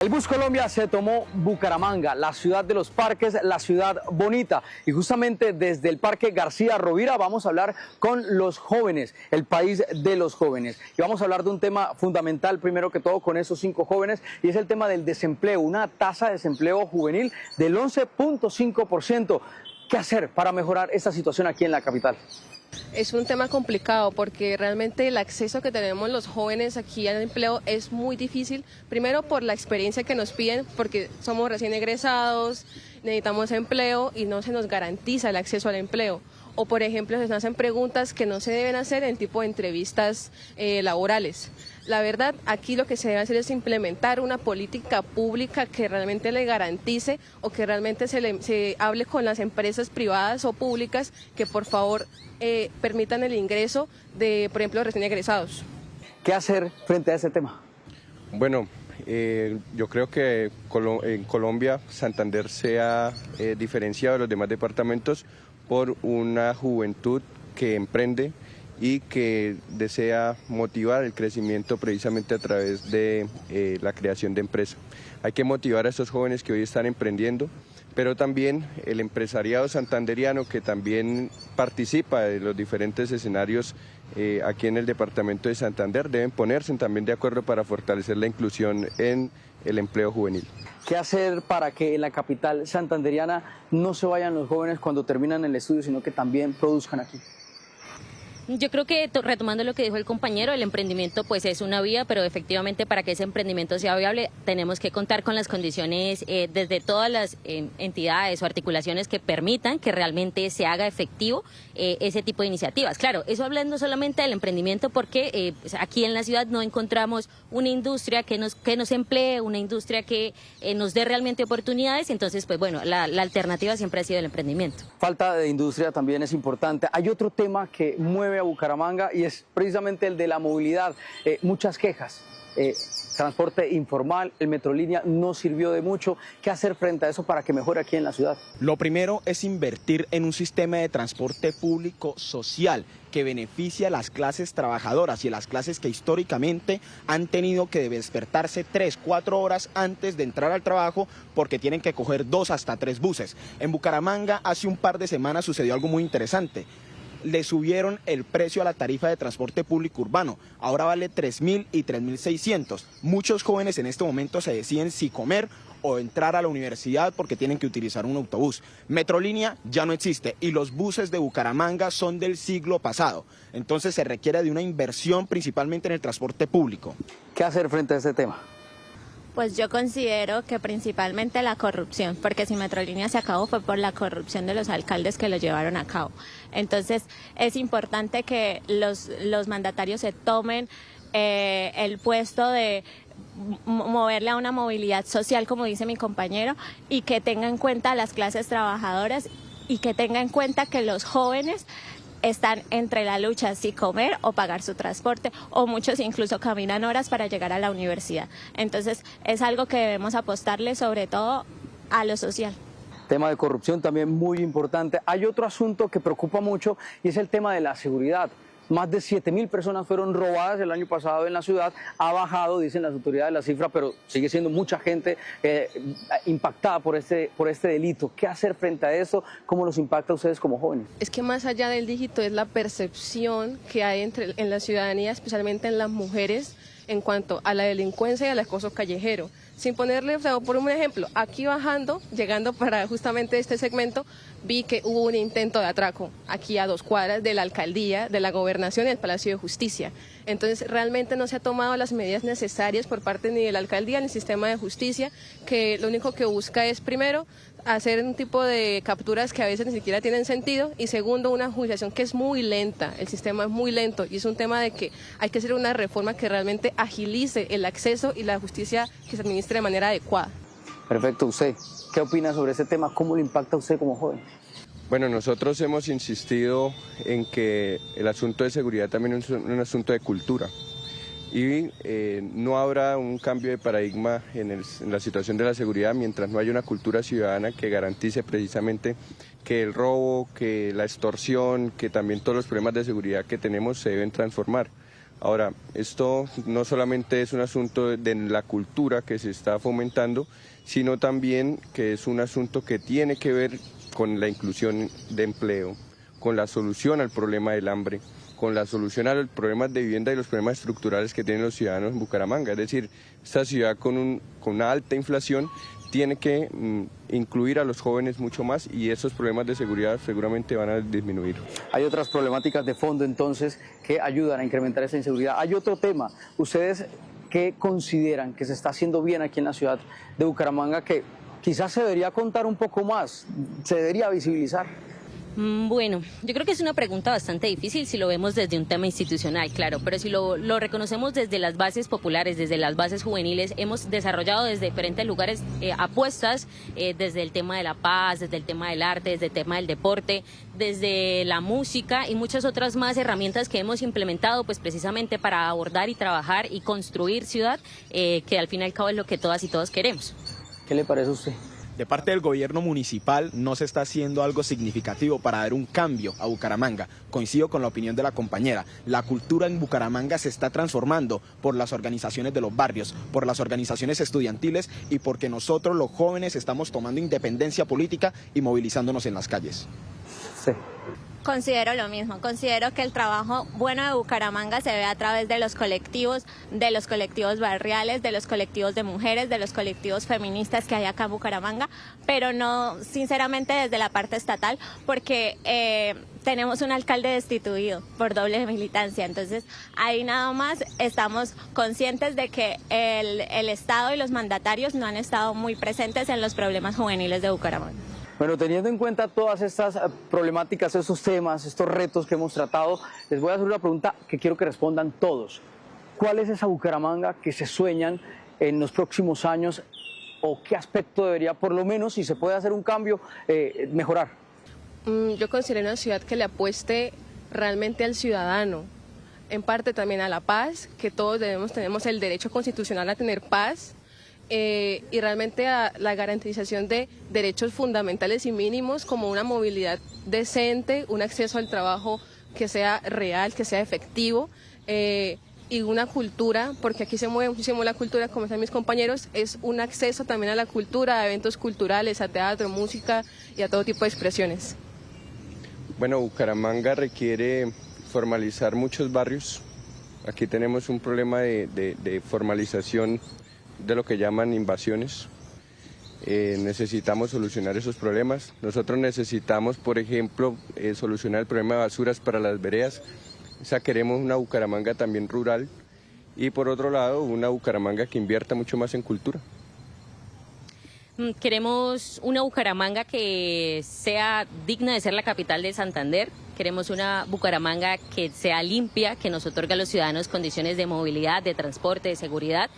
El Bus Colombia se tomó Bucaramanga, la ciudad de los parques, la ciudad bonita. Y justamente desde el Parque García Rovira vamos a hablar con los jóvenes, el país de los jóvenes. Y vamos a hablar de un tema fundamental, primero que todo, con esos 5 jóvenes, y es el tema del desempleo, una tasa de desempleo juvenil del 11.5%. ¿Qué hacer para mejorar esta situación aquí en la capital? Es un tema complicado porque realmente el acceso que tenemos los jóvenes aquí al empleo es muy difícil, primero por la experiencia que nos piden, porque somos recién egresados, necesitamos empleo y no se nos garantiza el acceso al empleo. O por ejemplo, se nos hacen preguntas que no se deben hacer en tipo de entrevistas laborales. La verdad, aquí lo que se debe hacer es implementar una política pública que realmente le garantice o que realmente se hable con las empresas privadas o públicas que por favor permitan el ingreso de, por ejemplo, recién egresados. ¿Qué hacer frente a ese tema? Bueno, yo creo que en Colombia Santander se ha diferenciado de los demás departamentos por una juventud que emprende y que desea motivar el crecimiento precisamente a través de la creación de empresas. Hay que motivar a estos jóvenes que hoy están emprendiendo, pero también el empresariado santanderiano que también participa de los diferentes escenarios aquí en el departamento de Santander, deben ponerse también de acuerdo para fortalecer la inclusión en el empleo juvenil. ¿Qué hacer para que en la capital santanderiana no se vayan los jóvenes cuando terminan el estudio, sino que también produzcan aquí? Yo creo que retomando lo que dijo el compañero, el emprendimiento pues es una vía, pero efectivamente para que ese emprendimiento sea viable tenemos que contar con las condiciones desde todas las entidades o articulaciones que permitan que realmente se haga efectivo ese tipo de iniciativas. Claro, eso hablando solamente del emprendimiento porque pues aquí en la ciudad no encontramos una industria que nos emplee, una industria que nos dé realmente oportunidades, entonces pues bueno, la alternativa siempre ha sido el emprendimiento. Falta de industria también es importante. Hay otro tema que mueve a Bucaramanga y es precisamente el de la movilidad. Muchas quejas, transporte informal, el Metrolínea no sirvió de mucho. ¿Qué hacer frente a eso para que mejore aquí en la ciudad? Lo primero es invertir en un sistema de transporte público social que beneficie a las clases trabajadoras y a las clases que históricamente han tenido que despertarse 3-4 horas antes de entrar al trabajo porque tienen que coger 2 hasta 3 buses. En Bucaramanga hace un par de semanas sucedió algo muy interesante. Le subieron el precio a la tarifa de transporte público urbano, ahora vale 3.000 y 3.600. Muchos jóvenes en este momento se deciden si comer o entrar a la universidad porque tienen que utilizar un autobús. Metrolínea ya no existe y los buses de Bucaramanga son del siglo pasado, entonces se requiere de una inversión principalmente en el transporte público. ¿Qué hacer frente a este tema? Pues yo considero que principalmente la corrupción, porque si Metrolínea se acabó fue por la corrupción de los alcaldes que lo llevaron a cabo. Entonces es importante que los mandatarios se tomen el puesto de moverle a una movilidad social, como dice mi compañero, y que tenga en cuenta a las clases trabajadoras y que tenga en cuenta que los jóvenes están entre la lucha si comer o pagar su transporte, o muchos incluso caminan horas para llegar a la universidad. Entonces es algo que debemos apostarle sobre todo a lo social. Tema de corrupción también muy importante. Hay otro asunto que preocupa mucho y es el tema de la seguridad. Más de 7.000 personas fueron robadas el año pasado en la ciudad. Ha bajado, dicen las autoridades, la cifra, pero sigue siendo mucha gente impactada por este delito. ¿Qué hacer frente a eso? ¿Cómo los impacta a ustedes como jóvenes? Es que más allá del dígito es la percepción que hay en la ciudadanía, especialmente en las mujeres, en cuanto a la delincuencia y al acoso callejero. Sin ponerle, o sea, por un ejemplo, aquí bajando, llegando para justamente este segmento, vi que hubo un intento de atraco aquí a 2 cuadras de la alcaldía, de la gobernación y del Palacio de Justicia. Entonces realmente no se ha tomado las medidas necesarias por parte ni de la alcaldía ni del sistema de justicia, que lo único que busca es primero hacer un tipo de capturas que a veces ni siquiera tienen sentido y segundo una juiciación que es muy lenta, el sistema es muy lento y es un tema de que hay que hacer una reforma que realmente agilice el acceso y la justicia que se administre de manera adecuada. Perfecto, usted, ¿qué opina sobre ese tema? ¿Cómo le impacta a usted como joven? Bueno, nosotros hemos insistido en que el asunto de seguridad también es un asunto de cultura y no habrá un cambio de paradigma en la situación de la seguridad mientras no haya una cultura ciudadana que garantice precisamente que el robo, que la extorsión, que también todos los problemas de seguridad que tenemos se deben transformar. Ahora, esto no solamente es un asunto de la cultura que se está fomentando, sino también que es un asunto que tiene que ver con la inclusión de empleo, con la solución al problema del hambre, con la solución a los problemas de vivienda y los problemas estructurales que tienen los ciudadanos en Bucaramanga. Es decir, esta ciudad con una alta inflación tiene que incluir a los jóvenes mucho más y esos problemas de seguridad seguramente van a disminuir. Hay otras problemáticas de fondo entonces que ayudan a incrementar esa inseguridad. Hay otro tema, ustedes ¿qué consideran que se está haciendo bien aquí en la ciudad de Bucaramanga que quizás se debería contar un poco más, se debería visibilizar? Bueno, yo creo que es una pregunta bastante difícil si lo vemos desde un tema institucional, claro, pero si lo reconocemos desde las bases populares, desde las bases juveniles, hemos desarrollado desde diferentes lugares apuestas, desde el tema de la paz, desde el tema del arte, desde el tema del deporte, desde la música y muchas otras más herramientas que hemos implementado pues precisamente para abordar y trabajar y construir ciudad, que al fin y al cabo es lo que todas y todos queremos. ¿Qué le parece a usted? De parte del gobierno municipal no se está haciendo algo significativo para dar un cambio a Bucaramanga. Coincido con la opinión de la compañera. La cultura en Bucaramanga se está transformando por las organizaciones de los barrios, por las organizaciones estudiantiles y porque nosotros los jóvenes estamos tomando independencia política y movilizándonos en las calles. Sí. Considero lo mismo, considero que el trabajo bueno de Bucaramanga se ve a través de los colectivos barriales, de los colectivos de mujeres, de los colectivos feministas que hay acá en Bucaramanga, pero no sinceramente desde la parte estatal porque tenemos un alcalde destituido por doble militancia, entonces ahí nada más estamos conscientes de que el Estado y los mandatarios no han estado muy presentes en los problemas juveniles de Bucaramanga. Bueno, teniendo en cuenta todas estas problemáticas, estos temas, estos retos que hemos tratado, les voy a hacer una pregunta que quiero que respondan todos. ¿Cuál es esa Bucaramanga que se sueñan en los próximos años o qué aspecto debería, por lo menos, si se puede hacer un cambio, mejorar? Yo considero una ciudad que le apueste realmente al ciudadano, en parte también a la paz, que todos tenemos el derecho constitucional a tener paz, y realmente a la garantización de derechos fundamentales y mínimos como una movilidad decente, un acceso al trabajo que sea real, que sea efectivo, y una cultura, porque aquí se mueve muchísimo la cultura, como están mis compañeros, es un acceso también a la cultura, a eventos culturales, a teatro, música y a todo tipo de expresiones. Bueno, Bucaramanga requiere formalizar muchos barrios. Aquí tenemos un problema de formalización de lo que llaman invasiones. Necesitamos solucionar esos problemas. Nosotros necesitamos, por ejemplo, solucionar el problema de basuras para las veredas. O sea, queremos una Bucaramanga también rural y por otro lado una Bucaramanga que invierta mucho más en cultura. Queremos una Bucaramanga que sea digna de ser la capital de Santander. Queremos una Bucaramanga que sea limpia, que nos otorgue a los ciudadanos condiciones de movilidad, de transporte, de seguridad.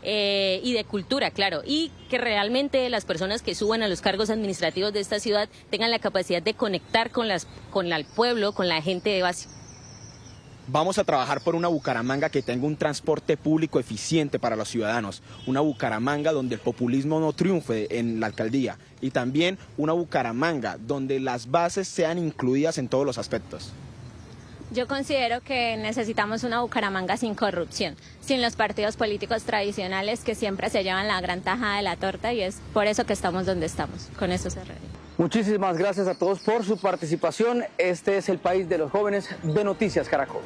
Y de cultura, claro, y que realmente las personas que suban a los cargos administrativos de esta ciudad tengan la capacidad de conectar con el pueblo, con la gente de base. Vamos a trabajar por una Bucaramanga que tenga un transporte público eficiente para los ciudadanos, una Bucaramanga donde el populismo no triunfe en la alcaldía y también una Bucaramanga donde las bases sean incluidas en todos los aspectos. Yo considero que necesitamos una Bucaramanga sin corrupción, sin los partidos políticos tradicionales que siempre se llevan la gran tajada de la torta y es por eso que estamos donde estamos. Con eso cerraré. Muchísimas gracias a todos por su participación. Este es el país de los jóvenes de Noticias Caracol.